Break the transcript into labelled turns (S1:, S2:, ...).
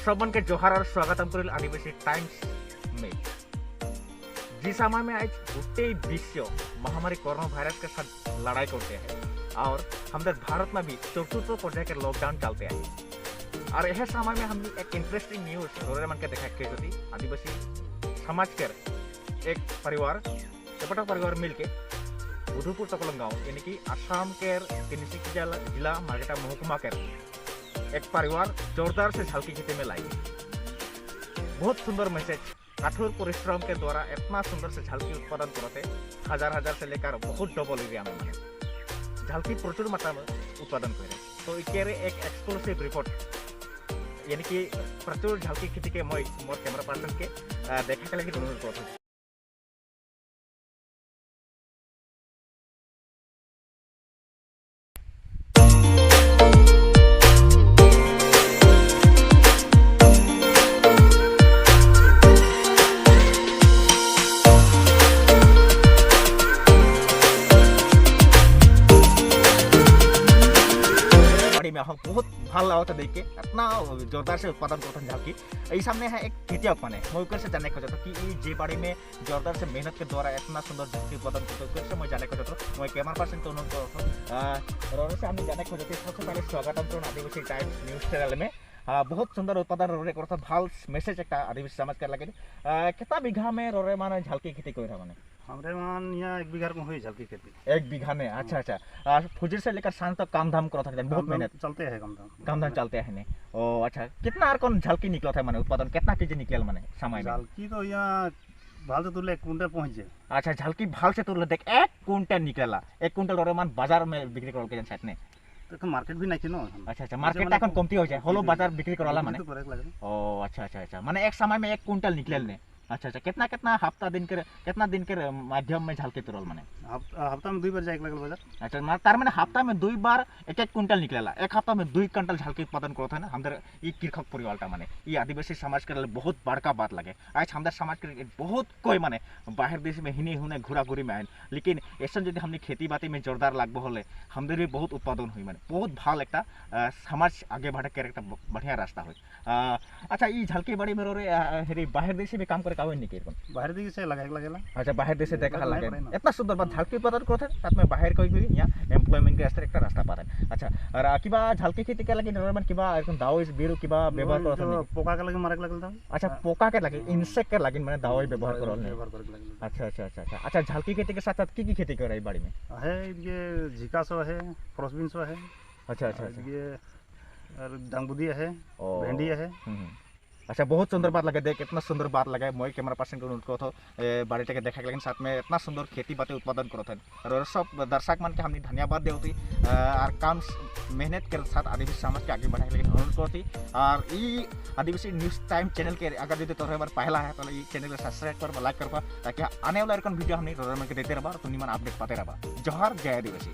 S1: सबन के जोहार और स्वागतम करिल आदिवासी टाइम्स में। जिस समय में आज पूरे विश्व महामारी कोरोना वायरस के साथ लड़ाई करते हैं और हमारे भारत में भी चतुर्थ पर्याय के लॉकडाउन चलते हैं और यह समय में हमने एक इंटरेस्टिंग न्यूज रोरे मन के देखा के आदिवासी समाज के एक परिवार छोटा परिवार मिलके बुधुपुर तकलम गाँव यानी कि आसाम के तिनसुकिया जिला मार्केटा महकुमा के एक परिवार जोरदार से झालकी खेती में लाई। बहुत सुंदर मैसेज, कठोर परिश्रम के द्वारा इतना सुंदर से झालकी उत्पादन करते हजार हजार से लेकर बहुत डबल एरिया में माने झालकी प्रचुर मात्रा में उत्पादन करे। तो इके एक एक्सक्लूसिव रिपोर्ट यानी कि प्रचुर झालकी खेती के मैं मोर कैमरा पर्सन के देखा के लगे अनुरोध करते हैं। बहुत ভাল लगता देख के इतना जोरदार से उत्पादन करते झालकी। ये सामने है एक खेतियक माने मैं से जानने को चाहता कि जे बाड़ी में जोरदार से मेहनत के द्वारा इतना सुंदर झालकी उत्पादन करते से मैं जानने को चाहता मैं कैमरा पर्सन को अनुरोध करता से हम जानने को चाहते सबसे पहले स्वागतम करूँ आदिवासी टाइम्स न्यूज चैनल में। बहुत सुंदर उत्पादन रोरे करता भल मेसेज एक आदिवासी समाज के लगे कितना बीघा में रोरे माने झालकी खेती कर माने
S2: हमारे मान यहाँ 1 बीघा में हुई झालकी खेती
S1: 1 बीघा में। अच्छा अच्छा फुजिर से लेकर शाम तक काम धाम करता है बहुत मेहनत
S2: चलते हैं
S1: काम धाम चलते हैं ने। ओ अच्छा कितना और कौन झालकी निकला था माने उत्पादन कितना केजी निकल माने समय में
S2: झालकी तो यहाँ भाल से तुले 1 कुंटल पहुँच जाए।
S1: अच्छा झालकी भाल से तुले देख 1 कुंटल निकला 1 कुंटल और मान बाजार में बिक्री करल के साथ ने
S2: तो मार्केट भी नहीं न।
S1: अच्छा अच्छा मार्केट এখন কমতি हो जाए হলো बाजार बिक्री कराला माने। ओ अच्छा अच्छा अच्छा माने एक समय में 1 कुंटल निकलल ने। अच्छा अच्छा कितना कितना हफ्ता दिन के माध्यम में झालकी तुरल माने
S2: हफ्ता में 2 बार जाए लगल बाजार।
S1: अच्छा तार माने हफ्ता में 2 बार 1 कुंटल निकलेला एक हफ्ता में 2 कुंटल झालकी उत्पादन करत है ना हमारे ये कृषक परिवारटा माने ये आदिवासी समाज के लिए बहुत बड़का बात लगे। आज हमारे समाज के बहुत कोई माने बाहर देश में हिने हुने घूरा घूरी में आए लेकिन ऐसा यदि हमने खेती बाती में जोरदार लागबो होले हमारे भी बहुत उत्पादन हुई माने बहुत भाल एक समाज आगे बढ़े के एक बढ़िया रास्ता हुई। अच्छा ये झालकी बाड़ी में रे हेरी बाहर देश में काम करे कावे नहीं केरकम
S2: बाहर देश से लगेला।
S1: अच्छा बाहर देश से देखा लगे इतना सुंदर बात झालकी उत्पादन करते हैं साथ में बाहर कोई भी यहाँ एम्प्लॉयमेंट के रास्ते एक रास्ता पारे। अच्छा और किबा झालकी खेती के लगे नॉर्मल किबा एकदम दावाई बीरू किबा व्यवहार करत है
S2: पोका के लगे मारे लगल था।
S1: अच्छा पोका के लगे इंसेक्ट के लगे माने दावाई व्यवहार करल ने। अच्छा अच्छा अच्छा अच्छा अच्छा झालकी खेती के साथ साथ की खेती कर रही बाड़ी में
S2: है ये झिका सो है फ्रोसबिन सो है।
S1: अच्छा अच्छा
S2: ये और डांगबुदिया है भेंडी है।
S1: अच्छा बहुत सुंदर बात लगे देख इतना सुंदर बात लगे मैं कैमरा पर्सन को उनको तो बाड़ी के देखा लेकिन साथ में इतना सुंदर खेती बाती उत्पादन करते हैं और सब दर्शक मन के हमने धन्यवाद देती और काम मेहनत के साथ आदिवासी समाज के आगे बढ़ाए लेकिन अनुरोध करती और ये आदिवासी न्यूज़ टाइम चैनल के अगर यदि तोहर बार पहला है तो ये चैनल को सब्सक्राइब कर लाइक कर ताकि आने वाला वीडियो हमने देते रहा और तुम अपडेट पाते रहा। जोहार जय आदिवासी।